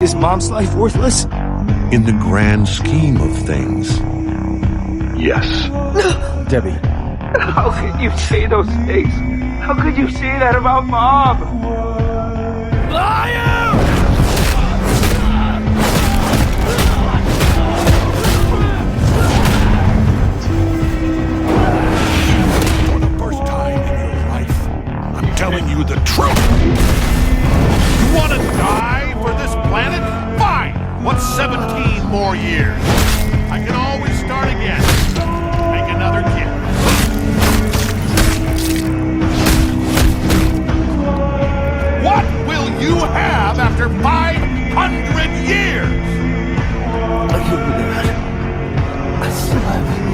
Is Mom's life worthless? In the grand scheme of things, yes. Debbie. How could you say those things? How could you say that about Mom? Liar! For the first time in your life, I'm telling you the truth. You want to die for this planet? Fine! What's 17 more years? I can always start again. Make another kid. What will you have after 500 years? I'll give you that. I still have